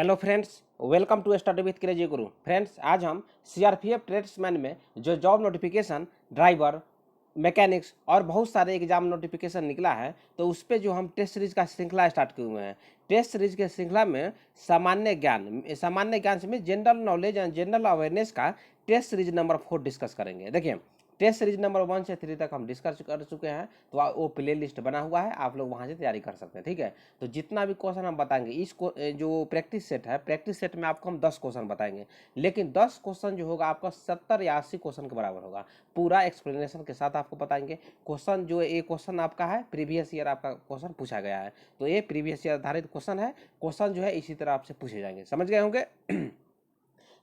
Hello friends, welcome to study with crazy guru. Friends, आज हम CRPF tradesman में जो जॉब नोटिफिकेशन, ड्राइवर, मैकेनिक्स और बहुत सारे एग्जाम नोटिफिकेशन निकला है, तो उस पर जो हम टेस्ट सीरीज का श्रृंखला स्टार्ट किए हुए हैं। टेस्ट सीरीज के श्रृंखला में सामान्य ज्ञान में general knowledge and general awareness का टेस्ट सीरीज नंबर 4 डिस्कस करेंगे। देखिए, टेस्ट सीरीज नंबर 1 से 3 तक हम डिस्कस कर चुके हैं, तो वो प्ले लिस्ट बना हुआ है, आप लोग वहाँ से तैयारी कर सकते हैं। ठीक है, तो जितना भी क्वेश्चन हम बताएंगे, जो प्रैक्टिस सेट है, प्रैक्टिस सेट में आपको हम 10 क्वेश्चन बताएंगे, लेकिन 10 क्वेश्चन जो होगा आपका 70 या 80 क्वेश्चन के बराबर होगा। पूरा एक्सप्लेनेशन के साथ आपको बताएंगे। क्वेश्चन जो एक क्वेश्चन आपका है, प्रीवियस ईयर आपका क्वेश्चन पूछा गया है, तो ये प्रीवियस ईयर आधारित क्वेश्चन है। क्वेश्चन जो है इसी तरह आपसे पूछे जाएंगे, समझ गए होंगे।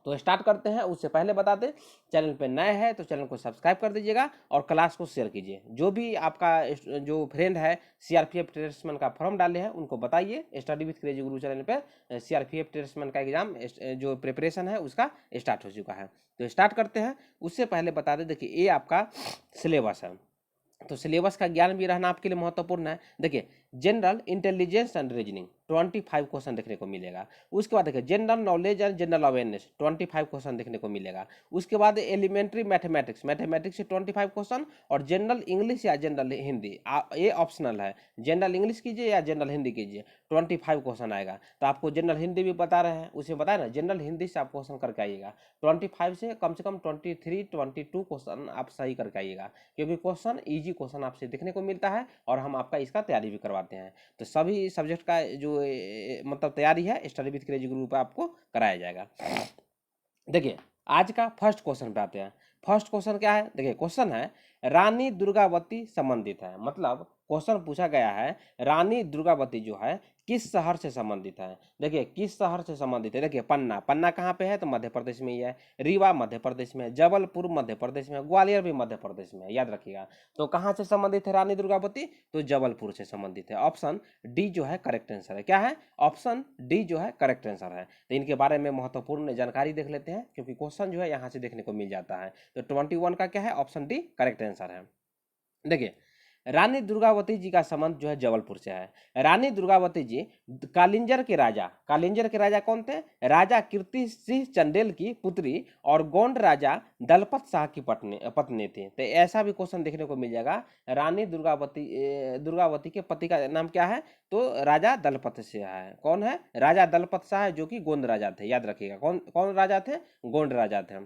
तो स्टार्ट करते हैं। उससे पहले बता दें, चैनल पे नए हैं तो चैनल को सब्सक्राइब कर दीजिएगा और क्लास को शेयर कीजिए। जो भी आपका जो फ्रेंड है सीआरपीएफ ट्रेड्समैन का फॉर्म डाले हैं, उनको बताइए study with crazy Guru channel पे सीआरपीएफ ट्रेड्समैन का एग्जाम जो प्रिपरेशन है उसका स्टार्ट हो चुका है। तो स्टार्ट करते हैं। उससे पहले बता दें, देखिए ये आपका सिलेबस है, तो सिलेबस का ज्ञान भी रहना आपके लिए महत्वपूर्ण है। देखिए, general intelligence and reasoning 25 question देखने को मिलेगा। उसके बाद देखिए general knowledge and general awareness 25 question देखने को मिलेगा। उसके बाद एलिमेंट्री मैथमेटिक्स से 25 क्वेश्चन, और जनरल इंग्लिश या जनरल हिंदी ये ऑप्शनल है, जनरल इंग्लिश कीजिए या जनरल हिंदी कीजिए, 25 क्वेश्चन आएगा। तो आपको जनरल हिंदी भी बता रहे हैं, उसे बताया ना, जनरल हिंदी से आप क्वेश्चन करके आइएगा। 25 से कम 22 क्वेश्चन आप सही करके आइएगा, क्योंकि क्वेश्चन ईजी क्वेश्चन आपसे देखने को मिलता है और हम आपका इसका तैयारी भी करवाते हैं। तो सभी सब्जेक्ट का जो मतलब तैयारी है स्टडी विथ क्रेजी ग्रुप पे आपको कराया जाएगा। देखिए, आज का फर्स्ट क्वेश्चन पे आते हैं। फर्स्ट क्वेश्चन क्या है? देखिए, क्वेश्चन है रानी दुर्गावती संबंधित है। मतलब क्वेश्चन पूछा गया है रानी दुर्गावती जो है किस शहर से संबंधित है। देखिए, किस शहर से संबंधित है। देखिए, पन्ना कहाँ पे है? तो मध्य प्रदेश में ही है। रीवा मध्य प्रदेश में है, जबलपुर मध्य प्रदेश में है, ग्वालियर भी मध्य प्रदेश में है, याद रखिएगा। तो कहाँ से संबंधित है रानी दुर्गावती? तो जबलपुर से संबंधित है। ऑप्शन डी जो है करेक्ट आंसर है। क्या है? ऑप्शन डी जो है करेक्ट आंसर है। तो इनके बारे में महत्वपूर्ण जानकारी देख लेते हैं, क्योंकि क्वेश्चन जो है यहाँ से देखने को मिल जाता है। तो 21 का क्या है? ऑप्शन डी करेक्ट आंसर है। देखिए, रानी दुर्गावती जी का संबंध जो है जबलपुर से है। रानी दुर्गावती जी कालिंजर के राजा कौन थे? राजा कीर्ति सिंह चंदेल की पुत्री और गोंड राजा दलपत शाह की पत्नी थी। तो ऐसा भी क्वेश्चन देखने को मिल जाएगा। रानी दुर्गावती के पति का नाम क्या है? तो राजा दलपत शाह है। कौन है? राजा दलपत शाह है, जो कि गोंद राजा थे, याद रखिएगा। कौन कौन राजा थे? गोंड राजा थे।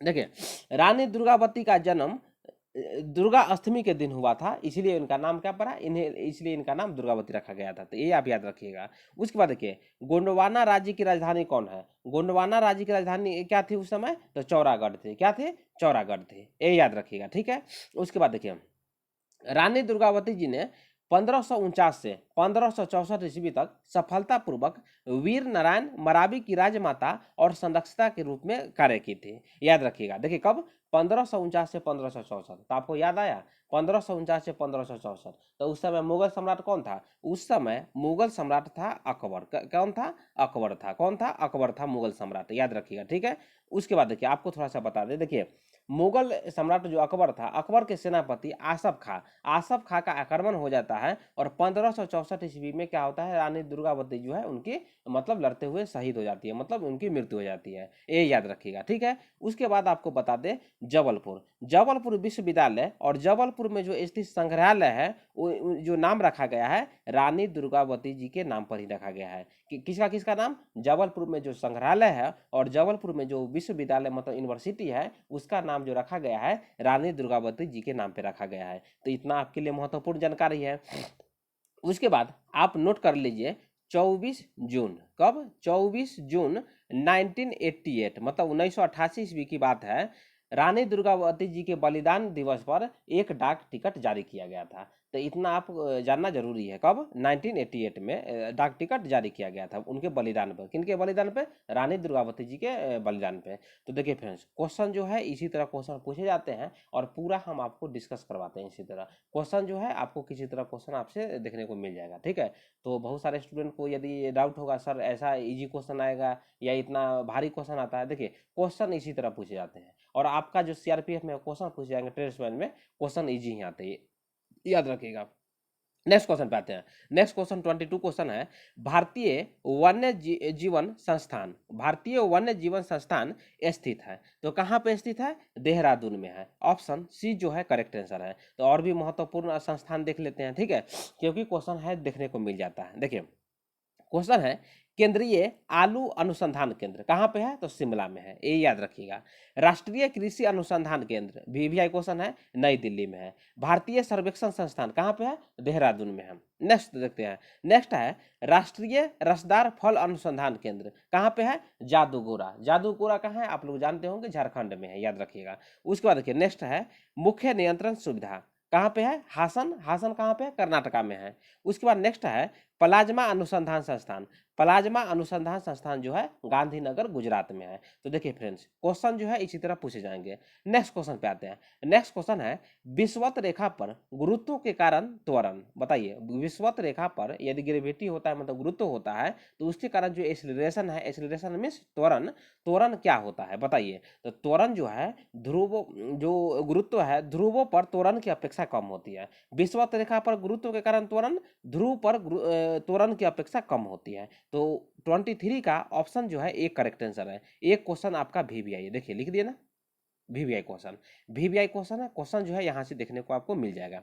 देखिए, रानी दुर्गावती का जन्म दुर्गा अष्टमी के दिन हुआ था, इसलिए इनका नाम क्या पड़ा? इसलिए इनका नाम दुर्गावती रखा गया था। तो ये आप याद रखिएगा। उसके बाद देखिए, गोंडवाना राज्य की राजधानी कौन है? गोंडवाना राज्य की राजधानी क्या थी उस समय? तो चौरागढ़ थे। क्या थे? चौरागढ़ थे। ये याद रखिएगा, ठीक है। उसके बाद देखिए, रानी दुर्गावती जी ने 1549 से 1564 ईस्वी तक सफलतापूर्वक वीर नारायण मरावी की राजमाता और संरक्षिता के रूप में कार्य की थी। याद रखिएगा। देखिए, कब? 1549 से 1564। तो आपको याद आया 1549 से 1564। तो उस समय मुगल सम्राट कौन था? उस समय मुगल सम्राट था अकबर। कौन था? अकबर था। कौन था? अकबर था मुगल सम्राट, याद रखिएगा, ठीक है। उसके बाद देखिए, आपको थोड़ा सा बता दें। देखिए, मुगल सम्राट जो अकबर था, अकबर के सेनापति आसफ खां का आक्रमण हो जाता है, और 1564 ईस्वी में क्या होता है? रानी दुर्गावती जो है उनकी मतलब लड़ते हुए शहीद हो जाती है, मतलब उनकी मृत्यु हो जाती है। ये याद रखिएगा, ठीक है। उसके बाद आपको बता दें, जबलपुर विश्वविद्यालय और जबलपुर में जो स्थित संग्रहालय है, जो नाम रखा गया है रानी दुर्गावती जी के नाम पर ही रखा गया है। किसका नाम? जबलपुर में जो संग्रहालय है और जबलपुर में जो विश्वविद्यालय मतलब यूनिवर्सिटी है, उसका नाम जो रखा गया है रानी दुर्गावती जी के नाम पे रखा गया है। तो इतना आपके लिए महत्वपूर्ण जानकारी है। उसके बाद आप नोट कर लीजिए 24 जून। कब? 24 जून 1988, मतलब 1988 ईस्वी की बात है। रानी दुर्गावती जी के बलिदान दिवस पर एक डाक टिकट जारी किया गया था। तो इतना आप जानना जरूरी है। कब? 1988 में डाक टिकट जारी किया गया था उनके बलिदान पर। किनके बलिदान पे? रानी दुर्गावती जी के बलिदान पे। तो देखिए फ्रेंड्स, क्वेश्चन जो है इसी तरह क्वेश्चन पूछे जाते हैं और पूरा हम आपको डिस्कस करवाते हैं इसी तरह। क्वेश्चन जो है आपको किसी तरह क्वेश्चन आपसे देखने को मिल जाएगा, ठीक है। तो बहुत सारे स्टूडेंट को यदि डाउट होगा, सर ऐसा इजी क्वेश्चन आएगा या इतना भारी क्वेश्चन आता है, देखिए क्वेश्चन इसी तरह पूछे जाते हैं। और आपका जो सीआरपीएफ में क्वेश्चन पूछे जाएंगे ट्रेड्समैन में, क्वेश्चन इजी ही आते हैं, याद रखिएगा। नेक्स्ट क्वेश्चन पे आते हैं। नेक्स्ट क्वेश्चन 22 क्वेश्चन है, भारतीय वन्य जीवन संस्थान, भारतीय वन्य जीवन संस्थान स्थित है, तो कहाँ पे स्थित है? देहरादून में है। ऑप्शन सी जो है करेक्ट आंसर है। तो और भी महत्वपूर्ण संस्थान देख लेते हैं, ठीक है, क्योंकि क्वेश्चन है देखने को मिल जाता है। देखिए क्वेश्चन है, केंद्रीय आलू अनुसंधान केंद्र कहाँ पे है? तो शिमला में है, ये याद रखिएगा। राष्ट्रीय कृषि अनुसंधान केंद्र VVI क्वेश्चन है, नई दिल्ली में है। भारतीय सर्वेक्षण संस्थान कहाँ पे है? देहरादून में है। नेक्स्ट देखते हैं। नेक्स्ट है, राष्ट्रीय रसदार फल अनुसंधान केंद्र कहाँ पे है? जादूगोरा। जादूगोरा कहाँ है? आप लोग जानते होंगे, झारखंड में है, याद रखिएगा। उसके बाद देखिए नेक्स्ट है, मुख्य नियंत्रण सुविधा कहाँ पे है? हासन। हासन कहाँ पे है? कर्नाटका में है। उसके बाद नेक्स्ट है, प्लाज्मा अनुसंधान संस्थान। प्लाज्मा अनुसंधान संस्थान जो है गांधीनगर गुजरात में है। तो देखिए फ्रेंड्स, क्वेश्चन जो है इसी तरह पूछे जाएंगे। नेक्स्ट क्वेश्चन पे आते हैं। नेक्स्ट क्वेश्चन है, विषुवत रेखा पर गुरुत्व के कारण त्वरण बताइए। विषुवत रेखा पर यदि ग्रेविटी होता है, मतलब गुरुत्व होता है, तो उसके कारण जो एक्सीलरेशन है, एक्सीलरेशन मींस त्वरण, त्वरण क्या होता है बताइए। तो त्वरण जो है ध्रुवों, जो गुरुत्व है ध्रुवों पर त्वरण की अपेक्षा कम होती है। विषुवत रेखा पर गुरुत्व के कारण त्वरण ध्रुव पर त्वरण की अपेक्षा कम होती है। तो 23 का ऑप्शन जो है एक करेक्ट आंसर है। एक क्वेश्चन आपका VVI, देखिए लिख दिए ना, VVI क्वेश्चन, VVI क्वेश्चन है। क्वेश्चन जो है यहाँ से देखने को आपको मिल जाएगा।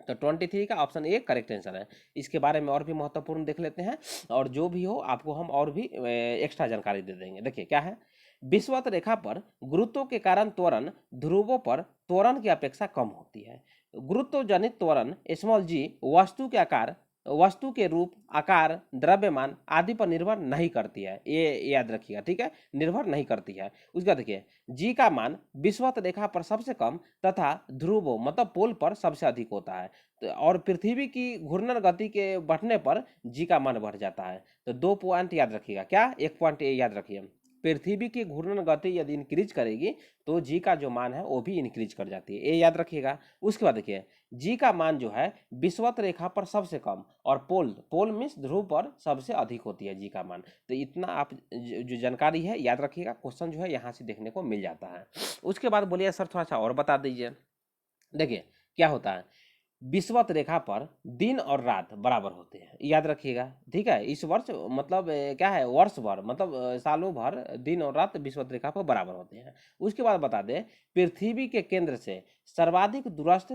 तो 23 का ऑप्शन ए करेक्ट आंसर है। इसके बारे में और भी महत्वपूर्ण देख लेते हैं, और जो भी हो आपको हम और भी एक्स्ट्रा जानकारी दे देंगे। देखिए क्या है, विषुवत रेखा पर गुरुत्व के कारण त्वरण ध्रुवों पर त्वरण की अपेक्षा कम होती है। गुरुत्व जनित त्वरण g वस्तु के आकार, वस्तु के रूप, आकार, द्रव्यमान आदि पर निर्भर नहीं करती है, ये याद रखिएगा, ठीक है, निर्भर नहीं करती है। उसके बाद देखिए, g का मान विषुवत रेखा पर सबसे कम तथा ध्रुवों मतलब पोल पर सबसे अधिक होता है। तो और पृथ्वी की घूर्णन गति के बढ़ने पर g का मान बढ़ जाता है। तो 2 पॉइंट याद रखिएगा, क्या? एक पॉइंट ये याद रखिए, पृथ्वी की घूर्णन गति यदि इंक्रीज करेगी तो जी का जो मान है वो भी इंक्रीज कर जाती है, ये याद रखिएगा। उसके बाद देखिए, जी का मान जो है विषुवत रेखा पर सबसे कम और पोल, पोल मीन्स ध्रुव पर सबसे अधिक होती है जी का मान। तो इतना आप जो जानकारी है याद रखिएगा, क्वेश्चन जो है यहाँ से देखने को मिल जाता है। उसके बाद बोलिए सर थोड़ा सा और बता दीजिए। देखिए क्या होता है, विषुवत रेखा पर दिन और रात बराबर होते हैं, याद रखिएगा, ठीक है। इस वर्ष मतलब क्या है, वर्ष भर मतलब सालों भर दिन और रात विषुवत रेखा पर बराबर होते हैं। उसके बाद बता दें, पृथ्वी के केंद्र से सर्वाधिक दूरस्थ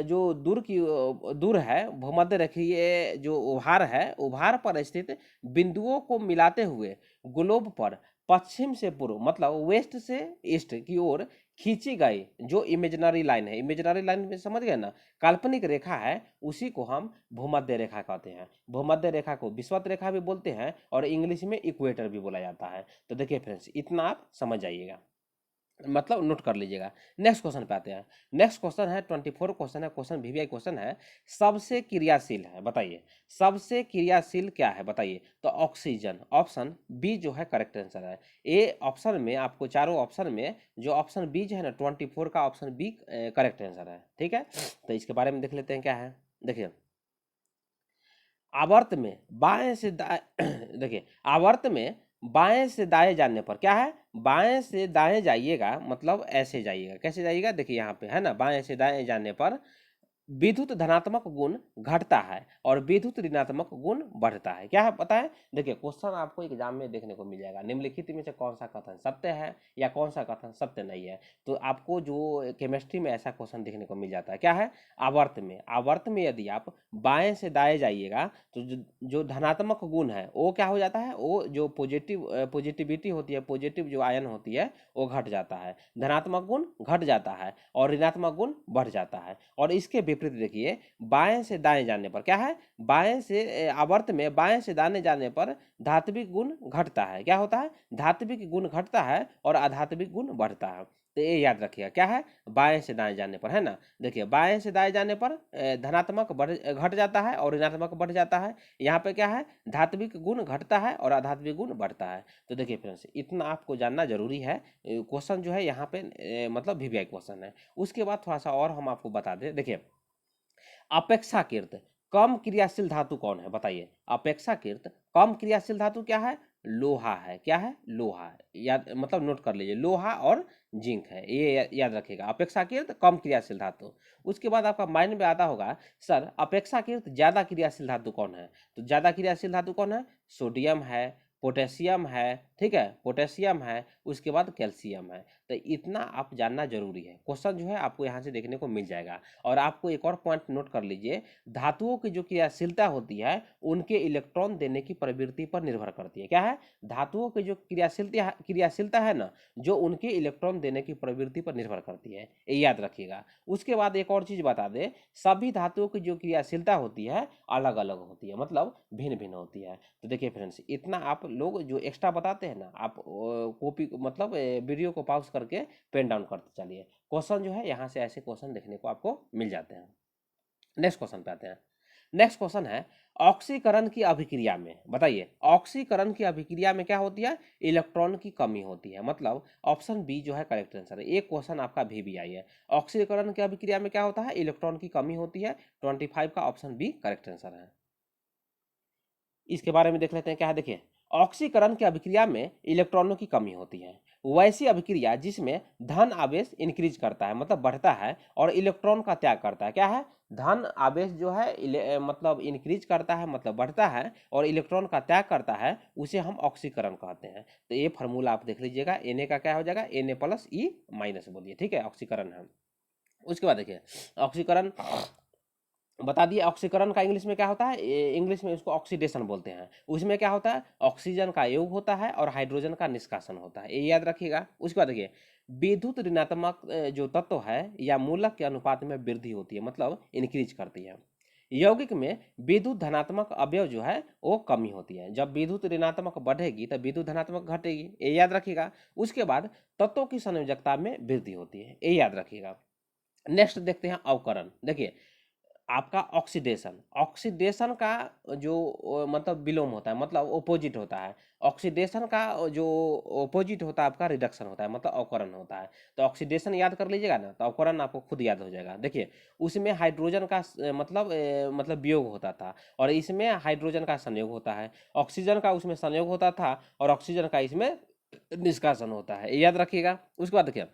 जो दूर है भूमध्य रेखीय जो उभार है, उभार पर स्थित बिंदुओं को मिलाते हुए ग्लोब पर पश्चिम से पूर्व मतलब वेस्ट से ईस्ट की ओर खींची गई जो इमेजिनरी लाइन है, इमेजिनरी लाइन में समझ गए ना, काल्पनिक रेखा है, उसी को हम भूमध्य रेखा कहते हैं। भूमध्य रेखा को विषुवत रेखा भी बोलते हैं और इंग्लिश में इक्वेटर भी बोला जाता है। तो देखिए फ्रेंड्स, इतना आप समझ जाइएगा, मतलब नोट कर लीजिएगा। नेक्स्ट क्वेश्चन पे आते हैं। नेक्स्ट क्वेश्चन है 24 क्वेश्चन है, क्वेश्चन VVI क्वेश्चन है, सबसे क्रियाशील है बताइए। सबसे क्रियाशील क्या है बताइए। तो ऑक्सीजन, ऑप्शन बी जो है करेक्ट आंसर है। ए ऑप्शन में आपको, चारों ऑप्शन में जो ऑप्शन बी जो है ना 24 का ऑप्शन बी करेक्ट आंसर है, ठीक है। तो इसके बारे में देख लेते हैं क्या है। देखिए आवर्त में बाएं से दाएं देखिए आवर्त में बाएं से दाएं जाने पर क्या है, बाएं से दाएं जाइएगा मतलब ऐसे जाइएगा, कैसे जाइएगा, देखिए यहाँ पे है ना, बाएं से दाएं जाने पर विद्युत धनात्मक गुण घटता है और विद्युत ऋणात्मक गुण बढ़ता है। क्या है पता है, देखिए क्वेश्चन आपको एग्जाम में देखने को मिल जाएगा, निम्नलिखित में से कौन सा कथन सत्य है या कौन सा कथन सत्य नहीं है। तो आपको जो केमिस्ट्री में ऐसा क्वेश्चन देखने को मिल जाता है, क्या है, आवर्त में, आवर्त में यदि आप बाएं से दाएं जाइएगा तो जो धनात्मक गुण है वो क्या हो जाता है, वो जो पॉजिटिविटी होती है, पॉजिटिव जो आयन होती है वो घट जाता है, धनात्मक गुण घट जाता है और ऋणात्मक गुण बढ़ जाता है। और इसके विपरीत देखिए, बाएं से दाएं जाने पर क्या है, बाएं से आवर्त में बाएं से दाएं जाने पर धात्विक गुण घटता है, क्या होता है, धात्विक गुण घटता है और अधात्विक गुण बढ़ता है। तो ये याद रखिएगा, क्या है, बाएं से दाएं जाने पर, है ना। देखिए बाएं से दाएं जाने पर धनात्मक घट जाता है और ऋणात्मक बढ़ जाता है। यहाँ पे क्या है, धात्विक गुण घटता है और अधात्विक गुण बढ़ता है। तो देखिए फ्रेंड्स, इतना आपको जानना जरूरी है। क्वेश्चन जो है यहाँ पे मतलब VVI क्वेश्चन है। उसके बाद थोड़ा सा और हम आपको बता दें। देखिए अपेक्षाकृत कम क्रियाशील धातु कौन है बताइए। अपेक्षाकृत कम क्रियाशील धातु क्या है, लोहा है। क्या है? लोहा है। याद मतलब नोट कर लीजिए, लोहा और जिंक है, ये याद रखिएगा। अपेक्षाकृत कम क्रियाशील धातु। उसके बाद आपका माइंड में आता होगा सर अपेक्षाकृत ज्यादा क्रियाशील धातु कौन है? तो ज्यादा क्रियाशील धातु कौन है? सोडियम है, पोटेशियम है, ठीक है, पोटेशियम है, उसके बाद कैल्शियम है। तो इतना आप जानना जरूरी है। क्वेश्चन जो है आपको यहाँ से देखने को मिल जाएगा। और आपको एक और पॉइंट नोट कर लीजिए, धातुओं की जो क्रियाशीलता होती है उनके इलेक्ट्रॉन देने की प्रवृत्ति पर निर्भर करती है। क्या है? धातुओं की जो क्रियाशीलता है ना, जो उनके इलेक्ट्रॉन देने की प्रवृत्ति पर निर्भर करती है, ये याद रखिएगा। उसके बाद एक और चीज बता दे, सभी धातुओं की जो क्रियाशीलता होती है अलग अलग होती है, मतलब भिन्न भिन्न होती है। तो देखिए फ्रेंड्स, इतना आप लोग जो एक्स्ट्रा बताते हैं ना, आप कॉपी मतलब वीडियो को पॉज करके पेन डाउन करते चलिए। क्वेश्चन जो है यहाँ से ऐसे क्वेश्चन देखने को आपको मिल जाते हैं। नेक्स्ट क्वेश्चन पे आते हैं। नेक्स्ट क्वेश्चन है ऑक्सीकरण की अभिक्रिया में, बताइए ऑक्सीकरण की अभिक्रिया में क्या होती है? इलेक्ट्रॉन की कमी होती है। मतलब ऑप्शन बी जो है करेक्ट आंसर है। एक क्वेश्चन आपका भी आई है। ऑक्सीकरण की अभिक्रिया में क्या होता है? इलेक्ट्रॉन की कमी होती है। 25 का ऑप्शन बी करेक्ट आंसर है। इसके बारे में देख लेते हैं क्या है। देखिए ऑक्सीकरण की अभिक्रिया में इलेक्ट्रॉनों की कमी होती है। वैसी अभिक्रिया जिसमें धन आवेश इंक्रीज करता है, मतलब बढ़ता है, और इलेक्ट्रॉन का त्याग करता है। क्या है? धन आवेश जो है मतलब इंक्रीज करता है, मतलब बढ़ता है, और इलेक्ट्रॉन का त्याग करता है, उसे हम ऑक्सीकरण कहते हैं। तो ये फार्मूला आप देख लीजिएगा, Na का क्या हो जाएगा? Na प्लस ई माइनस बोलिए, ठीक है, ऑक्सीकरण है। उसके बाद देखिए ऑक्सीकरण बता दिए। ऑक्सीकरण का इंग्लिश में क्या होता है? इंग्लिश में उसको ऑक्सीडेशन बोलते हैं। उसमें क्या होता है? ऑक्सीजन का योग होता है और हाइड्रोजन का निष्कासन होता है, ये याद रखिएगा। उसके बाद देखिए विद्युत ऋणात्मक जो तत्व है या मूलक के अनुपात में वृद्धि होती है, मतलब इंक्रीज करती है। यौगिक में विद्युत धनात्मक अवयव जो है वो कमी होती है। जब विद्युत ऋणात्मक बढ़ेगी तो विद्युत धनात्मक घटेगी, ये याद रखिएगा। उसके बाद तत्वों की संयोजकता में वृद्धि होती है, ये याद रखिएगा। नेक्स्ट देखते हैं अवकरण। देखिए आपका ऑक्सीडेशन, ऑक्सीडेशन का जो मतलब विलोम होता है, मतलब ओपोजिट होता है। ऑक्सीडेशन का जो ओपोजिट होता है आपका रिडक्शन होता है, मतलब अवकरण होता है। तो ऑक्सीडेशन याद कर लीजिएगा ना, तो अवकरण आपको खुद याद हो जाएगा। देखिए उसमें हाइड्रोजन का मतलब वियोग होता था, और इसमें हाइड्रोजन का संयोग होता है। ऑक्सीजन का उसमें संयोग होता था, और ऑक्सीजन का इसमें निष्कासन होता है, ये याद रखिएगा। उसके बाद देखिए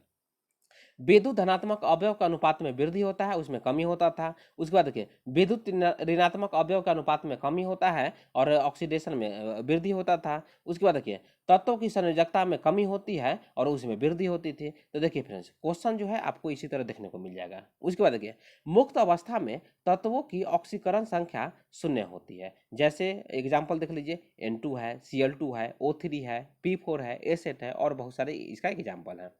विद्युत धनात्मक अवयव के अनुपात में वृद्धि होता है, उसमें कमी होता था। उसके बाद देखिए विद्युत ऋणात्मक अवयव के अनुपात में कमी होता है और ऑक्सीडेशन में वृद्धि होता था। उसके बाद देखिए तत्वों की संयोजकता में कमी होती है और उसमें वृद्धि होती थी। तो देखिए फ्रेंड्स क्वेश्चन जो है आपको इसी तरह देखने को मिल जाएगा। उसके बाद देखिए मुक्त अवस्था में तत्वों की ऑक्सीकरण संख्या शून्य होती है। जैसे एग्जाम्पल देख लीजिए N2 है, Cl2 है, O3 है, P4 है, S8 है, और बहुत सारे इसका एग्जाम्पल है।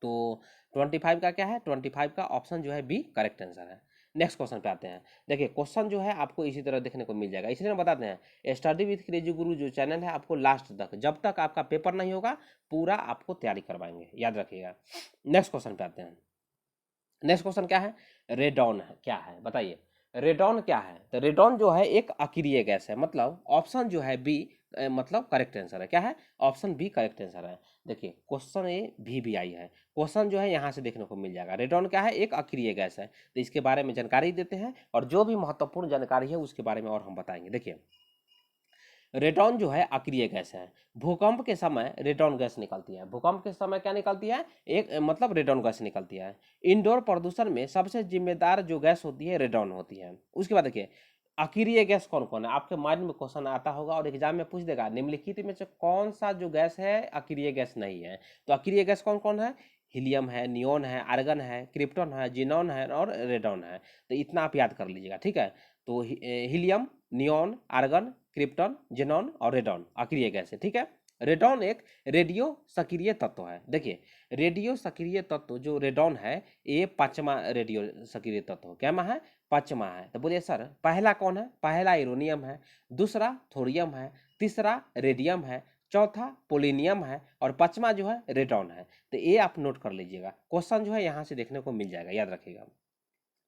तो 25 का क्या है? 25 का ऑप्शन जो है बी करेक्ट आंसर है। नेक्स्ट क्वेश्चन पे आते हैं। देखिए क्वेश्चन जो है आपको इसी तरह देखने को मिल जाएगा, इसलिए हम बताते हैं स्टडी विथ क्रेजी गुरु जो चैनल है आपको लास्ट तक, जब तक आपका पेपर नहीं होगा, पूरा आपको तैयारी करवाएंगे, याद रखिएगा। नेक्स्ट क्वेश्चन पे आते हैं। नेक्स्ट क्वेश्चन क्या है? रेडॉन है क्या है, बताइए रेडॉन क्या है? तो रेडॉन जो है एक अक्रिय गैस है, मतलब ऑप्शन जो है बी मतलब करेक्ट आंसर है। क्या है? ऑप्शन बी करेक्ट आंसर है। देखिए क्वेश्चन ए भी आई है, क्वेश्चन जो है यहाँ से देखने को मिल जाएगा। रेडॉन क्या है? एक अक्रिय गैस है। तो इसके बारे में जानकारी देते हैं, और जो भी महत्वपूर्ण जानकारी है उसके बारे में और हम बताएंगे। देखिए रेडॉन जो है अक्रिय गैस है। भूकंप के समय रेडॉन गैस निकलती है। भूकंप के समय क्या निकलती है? एक मतलब रेडॉन गैस निकलती है। इंडोर प्रदूषण में सबसे जिम्मेदार जो गैस होती है रेडॉन होती है। उसके बाद देखिए अक्रिय गैस कौन कौन है? आपके माइंड में क्वेश्चन आता होगा और एग्जाम में पूछ देगा निम्नलिखित में से कौन सा जो गैस है अक्रिय गैस नहीं है। तो अक्रिय गैस कौन कौन है? हीलियम है, नियोन है, आर्गन है, क्रिप्टॉन है, जिनॉन है, और रेडॉन है। तो इतना आप याद कर लीजिएगा, ठीक है। तो helium, neon, argon, krypton, xenon और रेडॉन अक्रिय गैस है, ठीक है। रेडॉन एक रेडियो सक्रिय तत्व है। देखिए रेडियो सक्रिय तत्व जो रेडॉन है, ये पांचवा रेडियो सक्रिय तत्व क्या है? पांचवा है। तो बोलिए सर पहला कौन है? पहला यूरेनियम है, दूसरा थोरियम है, तीसरा रेडियम है, चौथा पोलिनियम है, और पांचवा जो है रेडॉन है। तो ये आप नोट कर लीजिएगा, क्वेश्चन जो है यहाँ से देखने को मिल जाएगा, याद रखिएगा।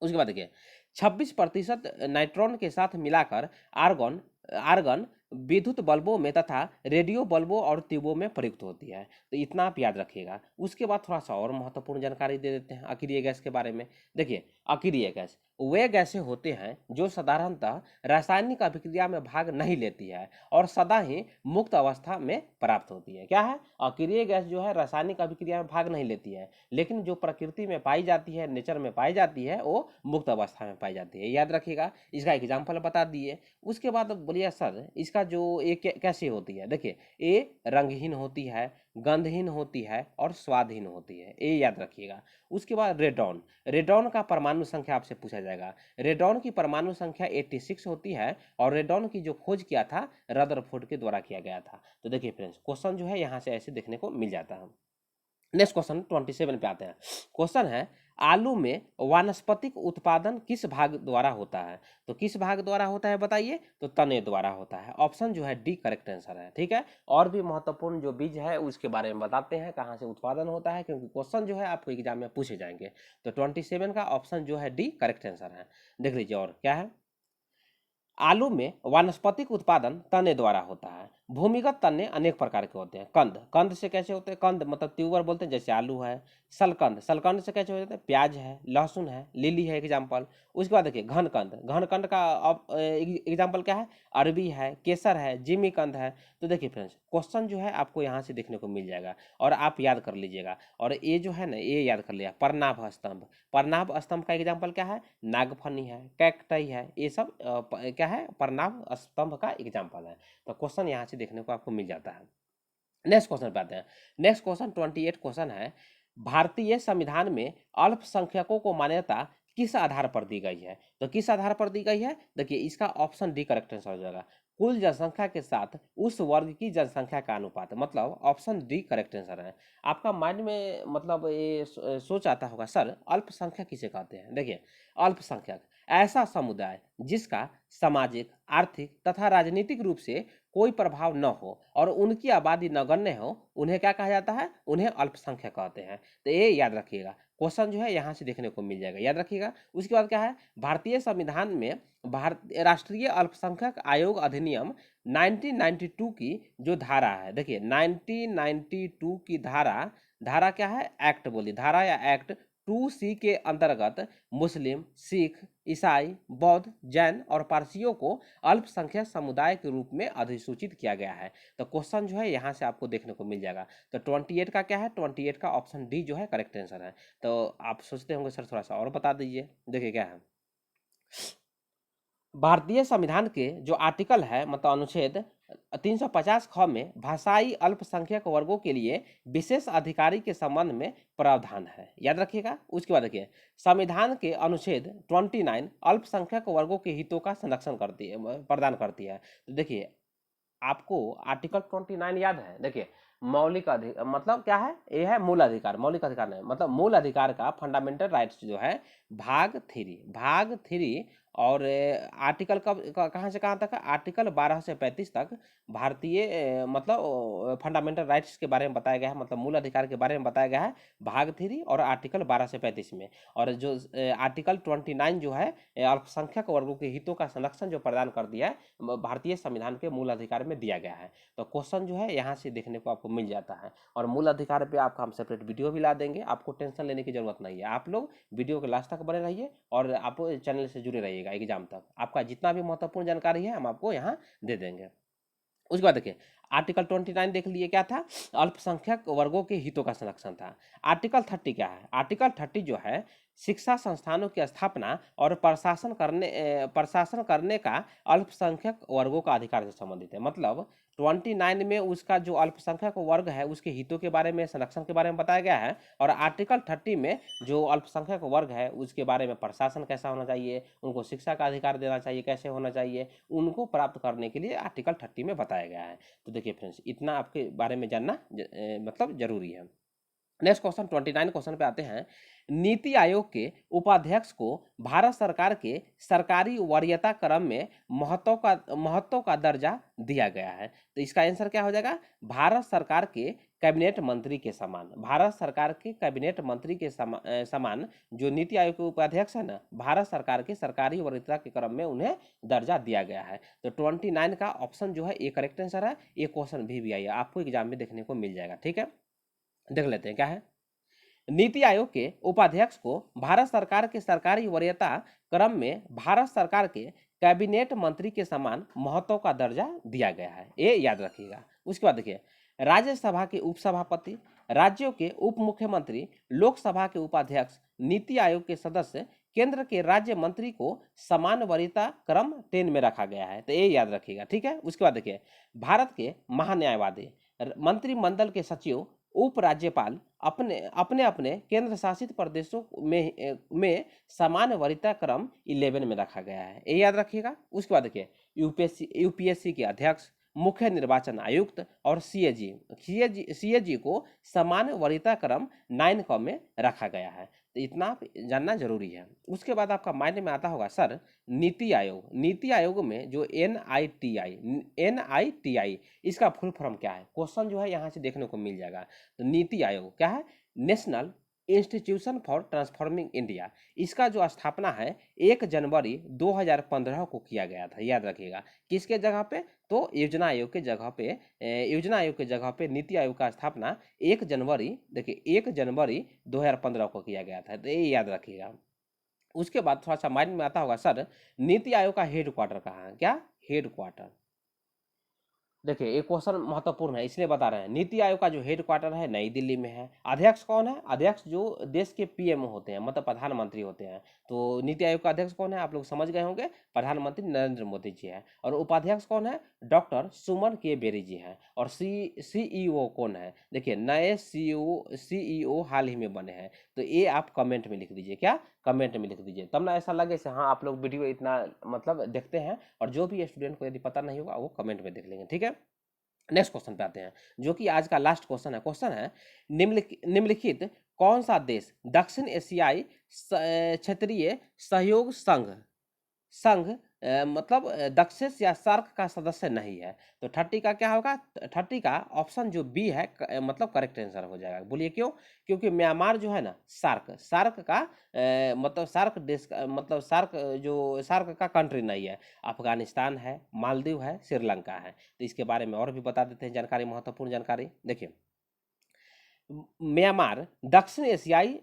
उसके बाद देखिए 26% नाइट्रॉन के साथ मिलाकर आर्गन आर्गन विद्युत बल्बों में तथा रेडियो बल्बों और ट्यूबों में प्रयुक्त होती है। तो इतना आप याद रखिएगा। उसके बाद थोड़ा सा और महत्वपूर्ण जानकारी दे देते हैं अक्रिय गैस के बारे में। देखिए अक्रिय गैस वे गैसें होते हैं जो साधारणतः रासायनिक अभिक्रिया में भाग नहीं लेती है और सदा ही मुक्त अवस्था में प्राप्त होती है। क्या है? अक्रिय गैस जो है रासायनिक अभिक्रिया में भाग नहीं लेती है, लेकिन जो प्रकृति में पाई जाती है, नेचर में पाई जाती है, वो मुक्त अवस्था में पाई जाती है। याद रखिएगा, इसका एग्जाम्पल बता दिए। उसके बाद बोलिए सर इसका जो ये कैसे होती है, देखिए ये रंगहीन होती है, गंधहीन होती है और स्वादहीन होती है, ये याद रखिएगा। उसके बाद रेडॉन, रेडॉन का परमाणु संख्या आपसे पूछा जाएगा। रेडॉन की परमाणु संख्या 86 होती है और रेडॉन की जो खोज किया था रदरफोर्ड के द्वारा किया गया था। तो देखिए फ्रेंड्स, क्वेश्चन जो है यहाँ से ऐसे देखने को मिल जाता है। नेक्स्ट क्वेश्चन 27 पे आते हैं। क्वेश्चन है आलू में वानस्पतिक उत्पादन किस भाग द्वारा होता है? तो किस भाग द्वारा होता है बताइए? तो तने द्वारा होता है। ऑप्शन जो है डी करेक्ट आंसर है। ठीक है, और भी महत्वपूर्ण जो बीज है उसके बारे में बताते हैं कहाँ से उत्पादन होता है, क्योंकि क्वेश्चन जो है आपको एग्जाम में पूछे जाएंगे। तो 27 का ऑप्शन जो है डी करेक्ट आंसर है। देख लीजिए और क्या है। आलू में वानस्पतिक उत्पादन तने द्वारा होता है। भूमिगत तने अनेक प्रकार के होते हैं। कंद, कंद से कैसे होते हैं? कंद मतलब ट्यूबर बोलते हैं, जैसे आलू है। सलकंद, सलकंद से कैसे होते हैं? प्याज है, लहसुन है, लिली है एग्जाम्पल। उसके बाद देखिए घनकंद, घनकंद का एग्जाम्पल क्या है? अरबी है, केसर है, जिमी कंद है। तो देखिए फ्रेंड्स, क्वेश्चन जो है आपको यहाँ से देखने को मिल जाएगा और आप याद कर लीजिएगा। और ये जो है ना, ये याद कर लिया, प्रनाभ स्तंभ, प्रनाभ स्तंभ का एग्जाम्पल क्या है? नागफनी है, कैकटई है, ये सब क्या है? प्रनाभ स्तंभ का एग्जाम्पल है। तो क्वेश्चन यहाँ से देखने को आपको मिल जाता है। नेक्स्ट क्वेश्चन पे आते हैं। नेक्स्ट क्वेश्चन 28 क्वेश्चन है, भारतीय संविधान में अल्पसंख्यकों को मान्यता किस आधार पर दी गई है? तो किस आधार पर दी गई है? देखिए इसका ऑप्शन डी करेक्ट आंसर हो जाएगा, कुल जनसंख्या के साथ उस वर्ग की जनसंख्या का अनुपात, मतलब ऑप्शन डी करेक्ट आंसर है। आपका माइंड में मतलब ये सोच आता होगा सर अल्पसंख्यक किसे कहते हैं? देखिए अल्पसंख्यक ऐसा समुदाय जिसका सामाजिक, आर्थिक तथा राजनीतिक रूप से कोई प्रभाव न हो और उनकी आबादी नगण्य हो, उन्हें क्या कहा जाता है? उन्हें अल्पसंख्यक कहते हैं। तो ये याद रखिएगा, क्वेश्चन जो है यहाँ से देखने को मिल जाएगा, याद रखिएगा। उसके बाद क्या है? भारतीय संविधान में भारत राष्ट्रीय अल्पसंख्यक आयोग अधिनियम 1992 की जो धारा है, देखिए 1992 की धारा, धारा क्या है? एक्ट बोलिए, धारा या एक्ट 2C के अंतर्गत मुस्लिम, सिख, ईसाई, बौद्ध, जैन और पारसियों को अल्पसंख्यक समुदाय के रूप में अधिसूचित किया गया है। तो क्वेश्चन जो है यहाँ से आपको देखने को मिल जाएगा। तो 28 का क्या है? 28 का ऑप्शन डी जो है करेक्ट आंसर है। तो आप सोचते होंगे सर थोड़ा सा और बता दीजिए, देखिए क्या है। भारतीय संविधान के जो आर्टिकल है, मतलब अनुच्छेद 350 ख में भाषाई अल्पसंख्यक वर्गों के लिए विशेष अधिकारी के संबंध में प्रावधान है, याद रखिएगा। उसके बाद देखिए संविधान के अनुच्छेद 29 अल्पसंख्यक वर्गों के हितों का संरक्षण करती है, प्रदान करती है। तो देखिए आपको आर्टिकल 29 याद है? देखिए मौलिक अधिकार मतलब क्या है? ये है मूल अधिकार, मौलिक अधिकार नहीं, मतलब मूल अधिकार का फंडामेंटल राइट्स जो है भाग 3, भाग 3। और आर्टिकल कब कहाँ से कहाँ तक है? आर्टिकल 12 से 35 तक भारतीय मतलब फंडामेंटल राइट्स के बारे में बताया गया है, मतलब मूल अधिकार के बारे में बताया गया है भाग 3 और आर्टिकल 12 से 35 में। और जो आर्टिकल 29 जो है अल्पसंख्यक वर्गों के हितों का संरक्षण जो प्रदान कर दिया है भारतीय संविधान के मूल अधिकार में दिया गया है। तो क्वेश्चन जो है यहाँ से देखने को आपको मिल जाता है। और मूल अधिकार पे आपका हम सेपरेट वीडियो भी ला देंगे, आपको टेंशन लेने की जरूरत नहीं है। आप लोग वीडियो के लास्ट तक बने रहिए और आप चैनल से जुड़े रहिएगा, एग्जाम तक आपका जितना भी महत्वपूर्ण जानकारी है हम आपको यहाँ दे देंगे। उसके बाद देखिए आर्टिकल 29 देख लिए क्या था? अल्पसंख्यक वर्गों के हितों का संरक्षण था। आर्टिकल 30 क्या है? आर्टिकल 30 जो है शिक्षा संस्थानों की स्थापना और प्रशासन करने का अल्पसंख्यक वर्गों का अधिकार से संबंधित है। मतलब 29 में उसका जो अल्पसंख्यक वर्ग है उसके हितों के बारे में, संरक्षण के बारे में बताया गया है। और आर्टिकल 30 में जो अल्पसंख्यक वर्ग है उसके बारे में प्रशासन कैसा होना चाहिए, उनको शिक्षा का अधिकार देना चाहिए, कैसे होना चाहिए, उनको प्राप्त करने के लिए आर्टिकल 30 में बताया गया है। तो देखिए फ्रेंड्स इतना आपके बारे में जानना मतलब जरूरी है। नेक्स्ट क्वेश्चन 29 क्वेश्चन पे आते हैं। नीति आयोग के उपाध्यक्ष को भारत सरकार के सरकारी वरीयता क्रम में महत्व का दर्जा दिया गया है। तो इसका आंसर क्या हो जाएगा? भारत सरकार के कैबिनेट मंत्री के समान, भारत सरकार के कैबिनेट मंत्री के समान जो नीति आयोग के उपाध्यक्ष है ना, भारत सरकार के सरकारी वरीयता के क्रम में उन्हें दर्जा दिया गया है। तो 29 का ऑप्शन जो है ये करेक्ट आंसर है। ये क्वेश्चन भी आई है, आपको एग्जाम में देखने को मिल जाएगा। ठीक है, देख लेते हैं क्या है। नीति आयोग के उपाध्यक्ष को भारत सरकार के सरकारी वरीयता क्रम में भारत सरकार के कैबिनेट मंत्री के समान महत्व का दर्जा दिया गया है, ये याद रखिएगा। उसके बाद देखिए, राज्यसभा के उपसभापति, राज्यों के उप मुख्यमंत्री, लोकसभा के उपाध्यक्ष, नीति आयोग के सदस्य, केंद्र के राज्य मंत्री को समान वरीयता क्रम 10 में रखा गया है, तो ये याद रखिएगा, ठीक है। उसके बाद देखिए, भारत के महान्यायवादी, मंत्रिमंडल के सचिव, उप राज्यपाल अपने अपने अपने केंद्र शासित प्रदेशों में समान वरीयता क्रम 11 में रखा गया है, ये याद रखिएगा। उसके बाद देखिए, यूपीएससी के अध्यक्ष, मुख्य निर्वाचन आयुक्त और सीएजी को समान वरीयता क्रम 9 में रखा गया है, तो इतना आप जानना जरूरी है। उसके बाद आपका माइंड में आता होगा सर नीति आयोग में जो एनआईटीआई इसका फुल फॉर्म क्या है, क्वेश्चन जो है यहाँ से देखने को मिल जाएगा। तो नीति आयोग क्या है, national institution for transforming India, इसका जो स्थापना है 1 जनवरी 2015 को किया गया था, याद रखिएगा। किसके जगह पे, तो योजना आयोग के जगह पे नीति आयोग का स्थापना 1 जनवरी, देखिए 1 जनवरी 2015 को किया गया था, तो ये याद रखिएगा। उसके बाद थोड़ा सा माइंड में आता होगा सर नीति आयोग का हेड क्वार्टर कहाँ है, क्या हेड क्वार्टर, देखिए ये क्वेश्चन महत्वपूर्ण है, इसलिए बता रहे हैं। नीति आयोग का जो हेड क्वार्टर है नई दिल्ली में है। अध्यक्ष कौन है, अध्यक्ष जो देश के पीएम होते हैं, मतलब प्रधानमंत्री होते हैं। तो नीति आयोग का अध्यक्ष कौन है, आप लोग समझ गए होंगे, प्रधानमंत्री नरेंद्र मोदी जी है। और उपाध्यक्ष कौन है, डॉक्टर सुमन के बेरी जी हैं। और सीईओ कौन है, देखिए नए सीईओ हाल ही में बने हैं, तो ये आप कमेंट में लिख दीजिए, क्या कमेंट में लिख दीजिए, तब ना ऐसा लगे से हाँ आप लोग वीडियो इतना मतलब देखते हैं। और जो भी स्टूडेंट को यदि पता नहीं होगा वो कमेंट में देख लेंगे, ठीक है। नेक्स्ट क्वेश्चन पे आते हैं, जो कि आज का लास्ट क्वेश्चन है निम्नलिखित कौन सा देश दक्षिण एशियाई क्षेत्रीय सहयोग संघ मतलब दक्षिण या सार्क का सदस्य नहीं है। तो 30 का क्या होगा, 30 का ऑप्शन जो बी है मतलब करेक्ट आंसर हो जाएगा। बोलिए क्यों, क्योंकि म्यांमार जो है ना सार्क का मतलब सार्क देश का मतलब सार्क का कंट्री नहीं है। अफगानिस्तान है, मालदीव है, श्रीलंका है। तो इसके बारे में और भी बता देते हैं जानकारी, महत्वपूर्ण जानकारी। देखिए म्यांमार दक्षिण एशियाई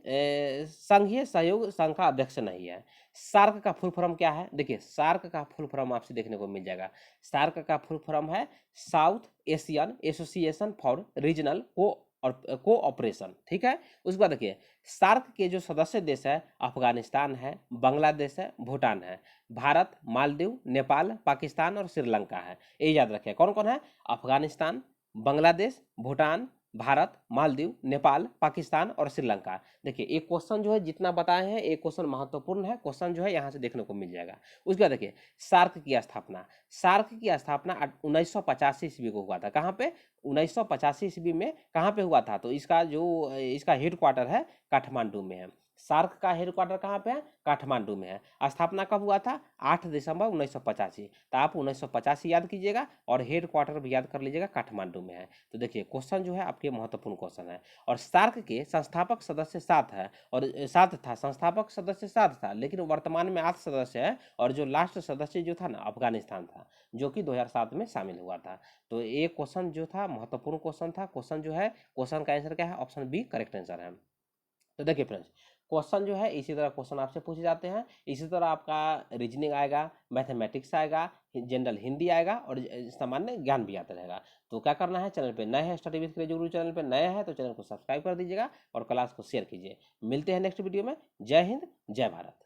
संघीय सहयोग संघ का अध्यक्ष नहीं है। सार्क का फुल फॉर्म क्या है, देखिए सार्क का फुल फॉर्म आपसे देखने को मिल जाएगा। सार्क का फुल फॉर्म है south Asian association for regional cooperation, ठीक है। उसके बाद देखिए सार्क के जो सदस्य देश है अफगानिस्तान है, बांग्लादेश है, भूटान है, भारत, मालदीव, नेपाल, पाकिस्तान और श्रीलंका है। ये याद रखिए कौन कौन है, अफगानिस्तान, बांग्लादेश, भूटान, भारत, मालदीव, नेपाल, पाकिस्तान और श्रीलंका। देखिए एक क्वेश्चन जो है जितना बताए हैं एक क्वेश्चन महत्वपूर्ण है, क्वेश्चन जो है यहाँ से देखने को मिल जाएगा। उसके बाद देखिए सार्क की स्थापना 1985 ईस्वी को हुआ था। कहाँ पे, 1985 ईस्वी में कहाँ पे हुआ था, तो इसका हेड क्वार्टर है काठमांडू में है। सार्क का हेड क्वार्टर कहाँ पे है, काठमांडू में है। स्थापना कब हुआ था, 8 दिसंबर 1985। तो आप 1985 याद कीजिएगा और हेड क्वार्टर भी याद कर लीजिएगा, काठमांडू में है। तो देखिए क्वेश्चन जो है आपके महत्वपूर्ण क्वेश्चन है। और सार्क के संस्थापक सदस्य 7 है और 7 था, संस्थापक सदस्य 7 था, लेकिन वर्तमान में 8 सदस्य है। और जो लास्ट सदस्य जो था ना अफगानिस्तान था, जो कि 2007 में शामिल हुआ था। तो ये क्वेश्चन जो था महत्वपूर्ण क्वेश्चन था। क्वेश्चन जो है, क्वेश्चन का आंसर क्या है, ऑप्शन बी करेक्ट आंसर है। तो देखिए फ्रेंड्स क्वेश्चन जो है इसी तरह क्वेश्चन आपसे पूछे जाते हैं। इसी तरह आपका रीजनिंग आएगा, मैथमेटिक्स आएगा, जनरल हिंदी आएगा और सामान्य ज्ञान भी आता रहेगा। तो क्या करना है, चैनल पे नए हैं, study with crazy Guru channel पे नए हैं तो चैनल को सब्सक्राइब कर दीजिएगा और क्लास को शेयर कीजिए। मिलते हैं नेक्स्ट वीडियो में। जय हिंद, जय भारत।